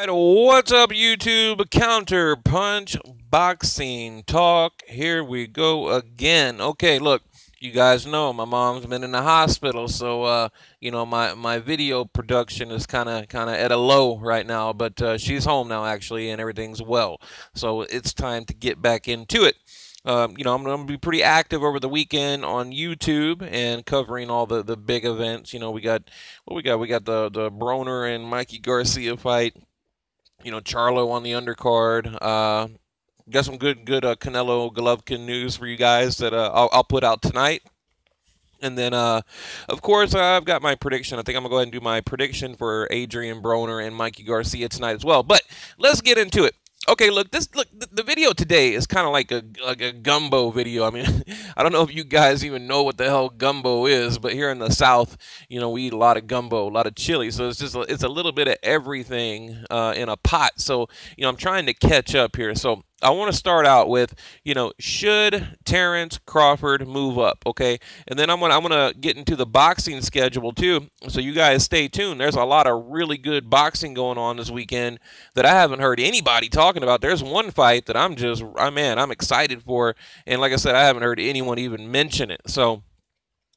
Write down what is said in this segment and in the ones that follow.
What's up, YouTube? Counter Punch Boxing Talk. Here we go again. Okay, look, you guys know my mom's been in the hospital, so my video production is kind of at a low right now, but she's home now actually, and everything's well. So it's time to get back into it. I'm going to be pretty active over the weekend on YouTube and covering all the big events. We got we got the Broner and Mikey Garcia fight. Charlo on the undercard. Got some good Canelo Golovkin news for you guys that I'll put out tonight. And then, of course, I've got my prediction. I think I'm going to go ahead and do my prediction for Adrian Broner and Mikey Garcia tonight as well. But let's get into it. Okay, look, the video today is kind of like a gumbo video. I mean, I don't know if you guys even know what the hell gumbo is, but here in the South, we eat a lot of gumbo, a lot of chili. So it's a little bit of everything in a pot. So, I'm trying to catch up here. So I want to start out with, should Terence Crawford move up, okay? And then I'm gonna get into the boxing schedule too. So you guys stay tuned. There's a lot of really good boxing going on this weekend that I haven't heard anybody talking about. There's one fight that I'm excited for, and like I said, I haven't heard anyone even mention it. So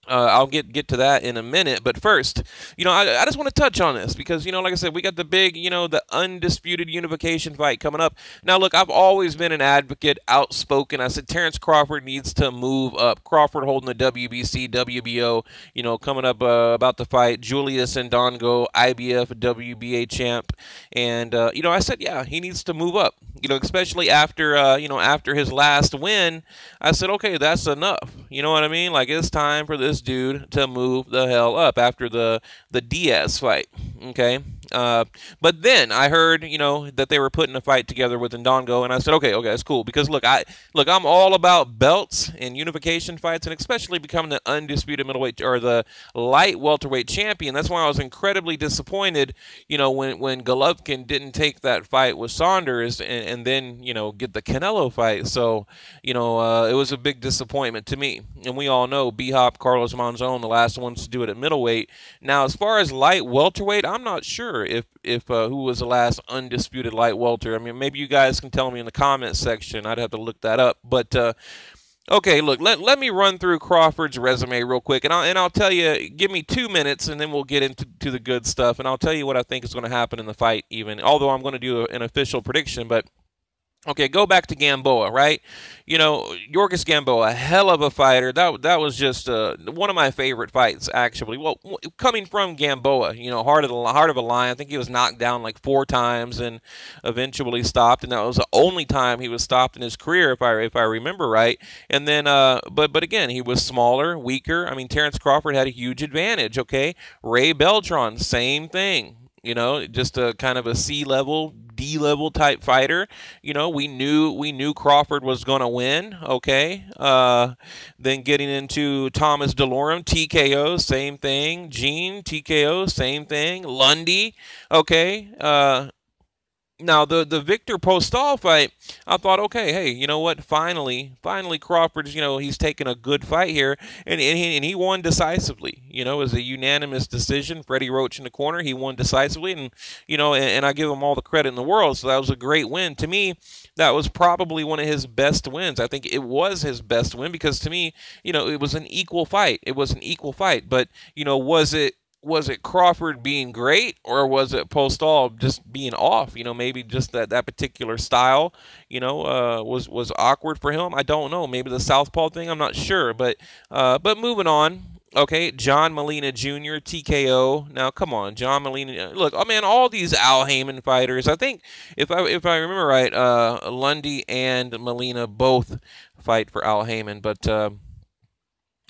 I'll get to that in a minute, but first, I just want to touch on this because, like I said, we got the big, the undisputed unification fight coming up. Now, look, I've always been an advocate, outspoken. I said Terence Crawford needs to move up. Crawford holding the WBC, WBO, coming up about the fight. Julius indongo, IBF, WBA champ, and I said, yeah, he needs to move up. Especially after after his last win, I said, okay, that's enough. You know what I mean? Like, it's time for this dude to move the hell up after the Diaz fight. Okay. But then I heard, that they were putting a fight together with Indongo, and I said, okay, that's cool. Because look, I'm all about belts and unification fights, and especially becoming the undisputed middleweight or the light welterweight champion. That's why I was incredibly disappointed, when Golovkin didn't take that fight with Saunders and then, get the Canelo fight. So, it was a big disappointment to me. And we all know B-Hop, Carlos Monzon, the last ones to do it at middleweight. Now, as far as light welterweight, I'm not sure if who was the last undisputed light welter. I mean, maybe you guys can tell me in the comments section. I'd have to look that up. But okay, look, let me run through Crawford's resume real quick, and I'll tell you. Give me 2 minutes, and then we'll get into the good stuff, and I'll tell you what I think is going to happen in the fight. Even although I'm going to do an official prediction, but. Okay, go back to Gamboa, right? Yorgis Gamboa, a hell of a fighter. That was just one of my favorite fights, actually. Well, coming from Gamboa, heart of a lion. I think he was knocked down like 4 times and eventually stopped, and that was the only time he was stopped in his career, if I remember right. And then, but again, he was smaller, weaker. I mean, Terence Crawford had a huge advantage. Okay, Ray Beltran, same thing. Just a kind of a C-level, D-level type fighter. We knew Crawford was going to win. Okay. Then getting into Thomas DeLorme, TKO, same thing. Gene, TKO, same thing. Lundy, okay. Now, the Victor Postal fight, I thought, okay, hey, you know what? Finally, Crawford's, he's taking a good fight here, and he won decisively. It was a unanimous decision. Freddie Roach in the corner, he won decisively, and, and I give him all the credit in the world, so that was a great win. To me, that was probably one of his best wins. I think it was his best win because, to me, it was an equal fight. It was an equal fight, but, was it Crawford being great, or was it Postal just being off? Maybe just that particular style, was awkward for him. I don't know. Maybe the southpaw thing. I'm not sure. But moving on. Okay, John Molina Jr., TKO. Now, come on, John Molina. Look, oh man, all these Al Heyman fighters. I think if I remember right, Lundy and Molina both fight for Al Heyman, but.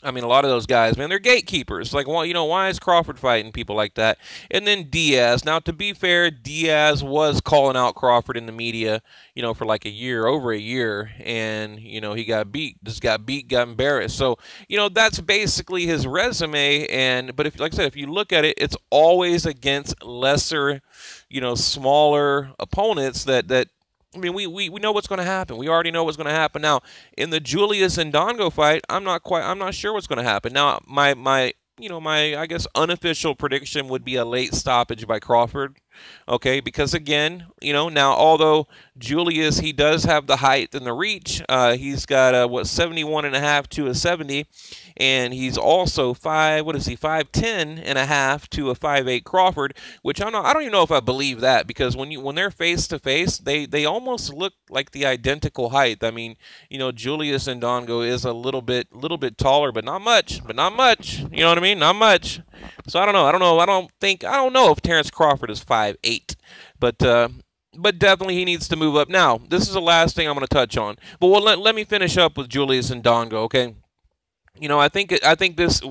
I mean, a lot of those guys, man, they're gatekeepers. Like, well, why is Crawford fighting people like that? And then Diaz. Now, to be fair, Diaz was calling out Crawford in the media, for like over a year. And, he got beat. Got embarrassed. So, that's basically his resume. But if, like I said, if you look at it, it's always against lesser, smaller opponents that I mean, we know what's going to happen. We already know what's going to happen. Now, in the Julius Indongo fight, I'm not sure what's going to happen. Now, my I guess unofficial prediction would be a late stoppage by Crawford. Okay, because again, now although Julius, he does have the height and the reach, he's got what, 71.5 to a 70, and he's also 5'10.5" to a 5'8" Crawford, which I don't even know if I believe that, because when they're face to face, they almost look like the identical height. I mean, Julius Indongo is a little bit taller, but not much. You know what I mean? Not much. So I don't know. I don't know if Terence Crawford is 5'8", but definitely he needs to move up. Now, this is the last thing I'm going to touch on. But let me finish up with Julius Indongo, okay? I think this,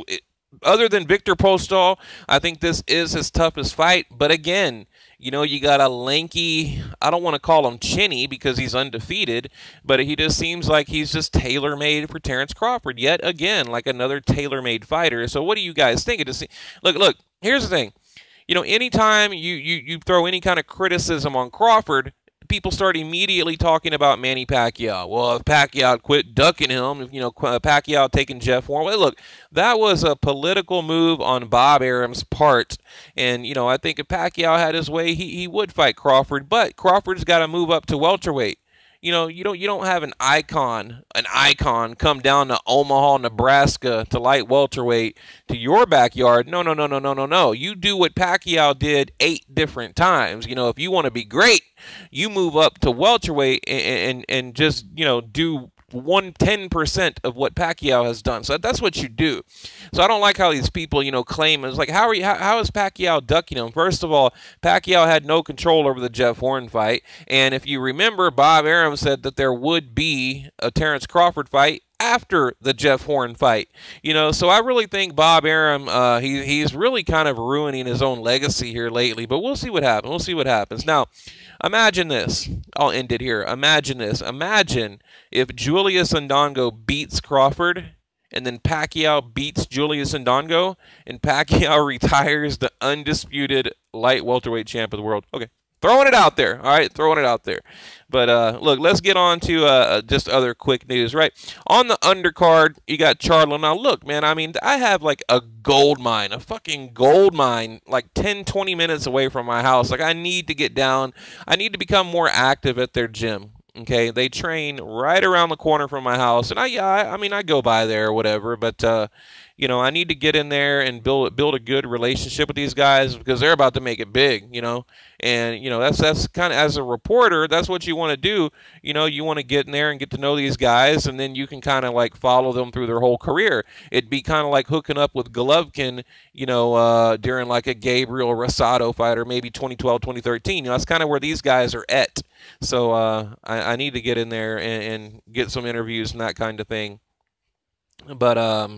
other than Victor Postol, I think this is his toughest fight. But again, you got a lanky, I don't want to call him chinny because he's undefeated, but he just seems like he's just tailor-made for Terence Crawford. Yet again, like another tailor-made fighter. So what do you guys think? Look, here's the thing. Anytime you throw any kind of criticism on Crawford, people start immediately talking about Manny Pacquiao. Well, if Pacquiao quit ducking him, if Pacquiao taking Jeff Warren. Well, look, that was a political move on Bob Arum's part, and I think if Pacquiao had his way, he would fight Crawford. But Crawford's got to move up to welterweight. You don't have an icon come down to Omaha, Nebraska to light welterweight to your backyard. No. You do what Pacquiao did 8 different times. If you want to be great, you move up to welterweight and just, do 110% of what Pacquiao has done. So that's what you do. So I don't like how these people, claim it's like, how is Pacquiao ducking him? First of all, Pacquiao had no control over the Jeff Horn fight. And if you remember, Bob Arum said that there would be a Terence Crawford fight after the Jeff Horn fight. So I really think Bob Arum, he's really kind of ruining his own legacy here lately, but we'll see what happens. Now, imagine this. I'll end it here. Imagine this. Imagine if Julius Indongo beats Crawford, and then Pacquiao beats Julius Indongo, and Pacquiao retires the undisputed light welterweight champ of the world. Okay. Throwing it out there, all right? Throwing it out there. But, look, let's get on to just other quick news, right? On the undercard, you got Charlo. Now, look, man, I mean, I have, like, a gold mine, a fucking gold mine, like 10, 20 minutes away from my house. Like, I need to get down. I need to become more active at their gym. Okay, they train right around the corner from my house, and I mean, I go by there or whatever, but I need to get in there and build a good relationship with these guys because they're about to make it big, and that's kind of, as a reporter, that's what you want to do. You want to get in there and get to know these guys, and then you can kind of like follow them through their whole career. It'd be kind of like hooking up with Golovkin, during like a Gabriel Rosado fight, or maybe 2012, 2013. That's kind of where these guys are at. So I need to get in there and get some interviews and that kind of thing. But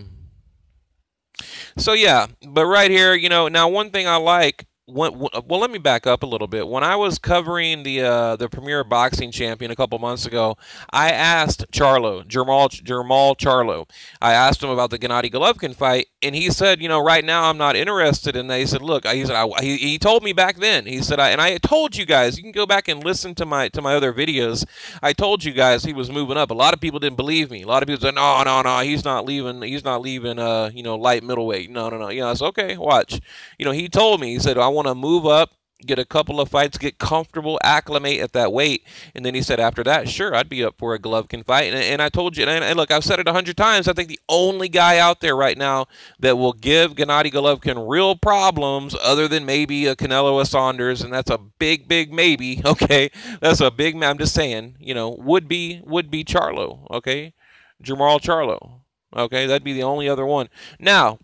so yeah, but right here, now one thing I like. Well, let me back up a little bit. When I was covering the Premier Boxing Champion a couple months ago, I asked Charlo, Jermall Charlo. I asked him about the Gennady Golovkin fight, and he said, right now I'm not interested in that. He said, look, he told me back then. He said, and I told you guys, you can go back and listen to my other videos. I told you guys he was moving up. A lot of people didn't believe me. A lot of people said, no, he's not leaving. He's not leaving. Light middleweight. No. I said, okay, watch. He told me. He said, I want to move up, get a couple of fights, get comfortable, acclimate at that weight, and then he said after that, sure, I'd be up for a Golovkin fight. And I told you, and look, I've said it 100 times, I think the only guy out there right now that will give Gennady Golovkin real problems, other than maybe a Canelo Saunders, and that's a big maybe, okay? That's a big, I'm just saying, would be Charlo, okay? Jermall Charlo, okay? That'd be the only other one. Now,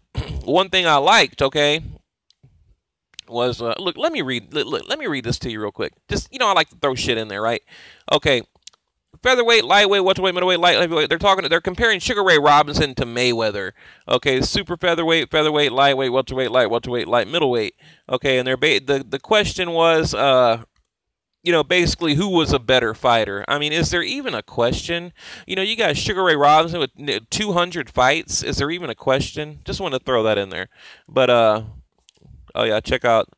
one thing I liked, okay, was look, let me read this to you real quick. Just, I like to throw shit in there, right? Okay, featherweight, lightweight, welterweight, middleweight, light heavyweight. They're comparing Sugar Ray Robinson to Mayweather. Okay, super featherweight, lightweight, welterweight, light middleweight. Okay, and the question was basically who was a better fighter. I mean, is there even a question? You got Sugar Ray Robinson with 200 fights. Is there even a question? Just want to throw that in there. But oh yeah, check out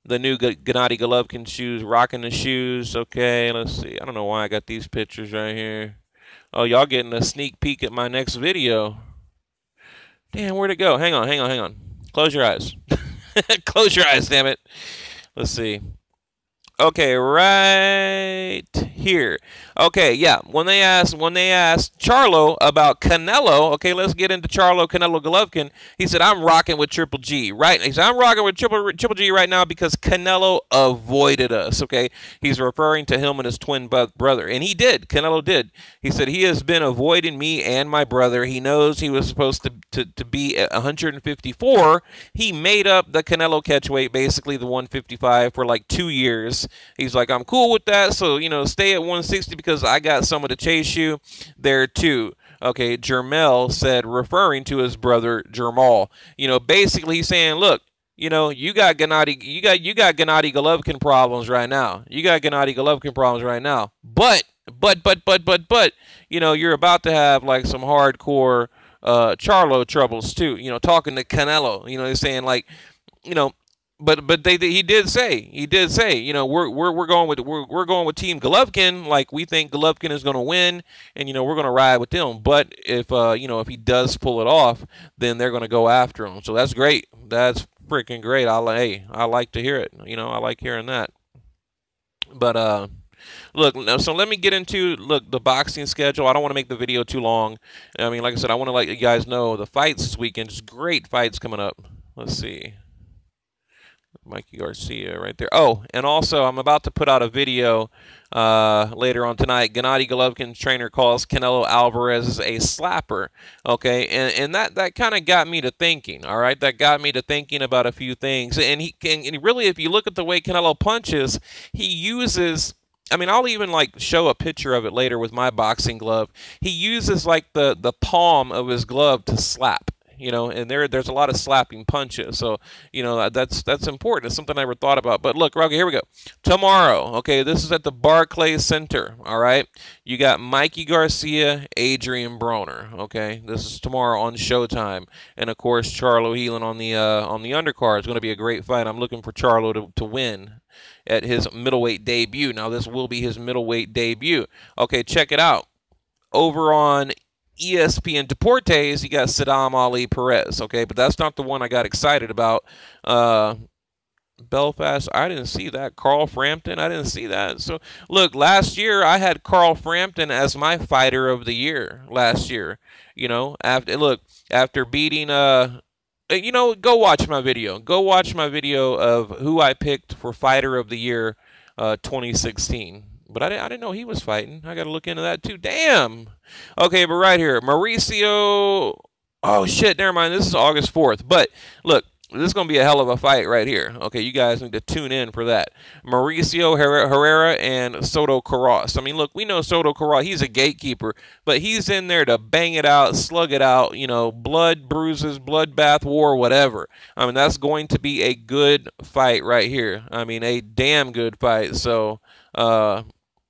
the new Gennady Golovkin shoes, rocking the shoes. Okay, let's see. I don't know why I got these pictures right here. Oh, y'all getting a sneak peek at my next video. Damn, where'd it go? Hang on. Close your eyes. Close your eyes, damn it. Let's see. Okay, right here. Okay, yeah. When they asked Charlo about Canelo, okay, let's get into Canelo Golovkin. He said, "I'm rocking with Triple G, right?" He said, "I'm rocking with Triple G right now because Canelo avoided us." Okay, he's referring to him and his twin brother, and he did. Canelo did. He said he has been avoiding me and my brother. He knows he was supposed to be at 154. He made up the Canelo catchweight, basically the 155, for like 2 years. He's like, I'm cool with that. So, stay at 160 because I got someone to chase you there too. Okay, Jermall said, referring to his brother Jermall. Basically he's saying, look, you got Gennady Golovkin problems right now. You got Gennady Golovkin problems right now. But, you're about to have like some hardcore Charlo troubles too. Talking to Canelo. He's saying like, but he did say we're going with Team Golovkin. Like, we think Golovkin is going to win, and we're going to ride with them. But if he does pull it off, then they're going to go after him. So that's great. That's freaking great. I like to hear it. I like hearing that. But look, so let me get into the boxing schedule. I don't want to make the video too long. I mean, like I said, I want to let you guys know the fights this weekend. Just great fights coming up. Let's see. Mikey Garcia right there. Oh, and also I'm about to put out a video later on tonight. Gennady Golovkin's trainer calls Canelo Alvarez a slapper. Okay, and that kind of got me to thinking. All right, that got me to thinking about a few things. And really, if you look at the way Canelo punches, he uses. I mean, I'll even like show a picture of it later with my boxing glove. He uses like the palm of his glove to slap. And there's a lot of slapping punches. So, that's important. It's something I never thought about. But look, Rocky, here we go. Tomorrow, okay, this is at the Barclays Center, all right? You got Mikey Garcia, Adrian Broner, okay? This is tomorrow on Showtime. And, of course, Charlo Healing on the undercard. It's going to be a great fight. I'm looking for Charlo to win at his middleweight debut. Now, this will be his middleweight debut. Okay, check it out. Over on ESPN Deportes, you got Saddam Ali Perez, okay? But that's not the one I got excited about. Belfast, I didn't see that. Carl Frampton, I didn't see that. So, look, last year I had Carl Frampton as my fighter of the year last year. After beating go watch my video. Go watch my video of who I picked for fighter of the year 2016. But I didn't know he was fighting. I got to look into that too. Damn. Okay, but right here, Mauricio. Oh, shit, never mind. This is August 4th. But, look, this is going to be a hell of a fight right here. Okay, you guys need to tune in for that. Mauricio Herrera and Soto karass. I mean, look, we know Soto karass. He's a gatekeeper. But he's in there to bang it out, slug it out, blood, bruises, bloodbath, war, whatever. I mean, that's going to be a good fight right here. I mean, a damn good fight. So,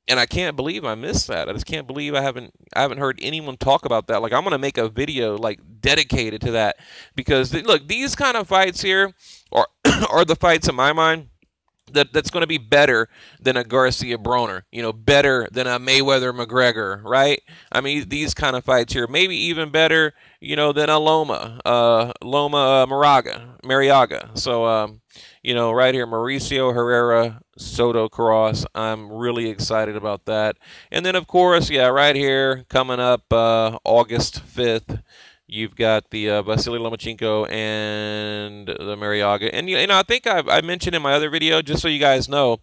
and I can't believe I missed that. I just can't believe I haven't heard anyone talk about that. Like, I'm gonna make a video like dedicated to that because look, these kind of fights here are the fights in my mind that's going to be better than a Garcia Broner, better than a Mayweather McGregor, right? I mean, these kind of fights here, maybe even better, than a Loma Mariaga. So, right here, Mauricio Herrera, Soto karass. I'm really excited about that. And then, of course, yeah, right here, coming up August 5th, you've got the Vasily Lomachenko and the Mariaga. And, I think I mentioned in my other video, just so you guys know,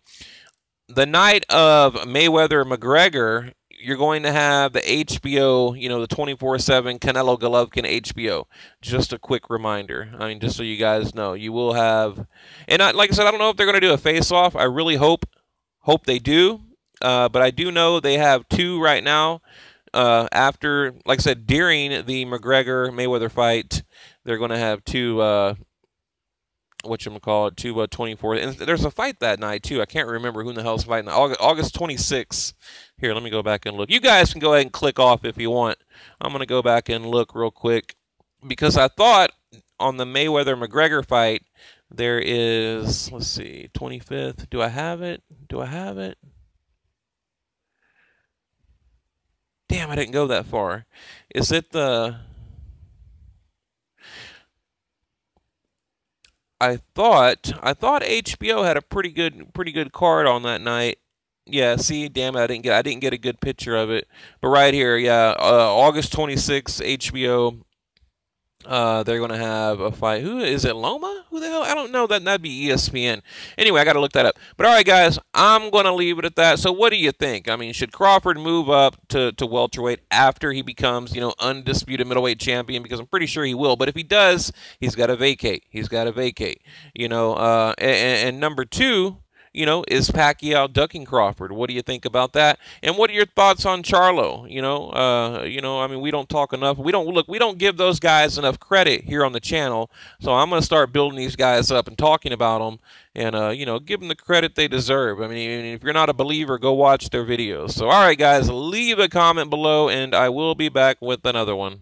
the night of Mayweather-McGregor, you're going to have the HBO, the 24/7 Canelo Golovkin HBO. Just a quick reminder. I mean, just so you guys know, you will have, and like I said, I don't know if they're going to do a face-off. I really hope they do. But I do know they have two right now. After, like I said, during the McGregor-Mayweather fight, they're going to have two, two 24. And there's a fight that night, too. I can't remember who the hell's fighting. August 26th. Here, let me go back and look. You guys can go ahead and click off if you want. I'm going to go back and look real quick. Because I thought on the Mayweather-McGregor fight, there is, let's see, 25th. Do I have it? Damn, I didn't go that far. Is it the... I thought HBO had a pretty good card on that night. Yeah, see, damn it, I didn't get a good picture of it. But right here, yeah, August 26th, HBO. They're gonna have a fight. Who is it? Loma? Who the hell? I don't know. That'd be ESPN. Anyway, I gotta look that up. But all right, guys, I'm gonna leave it at that. So, what do you think? I mean, should Crawford move up to welterweight after he becomes, undisputed middleweight champion? Because I'm pretty sure he will. But if he does, he's got to vacate. He's got to vacate. And number two. Is Pacquiao ducking Crawford? What do you think about that? And what are your thoughts on Charlo? I mean, we don't talk enough. We don't give those guys enough credit here on the channel. So I'm going to start building these guys up and talking about them and, give them the credit they deserve. I mean, if you're not a believer, go watch their videos. So, all right, guys, leave a comment below, and I will be back with another one.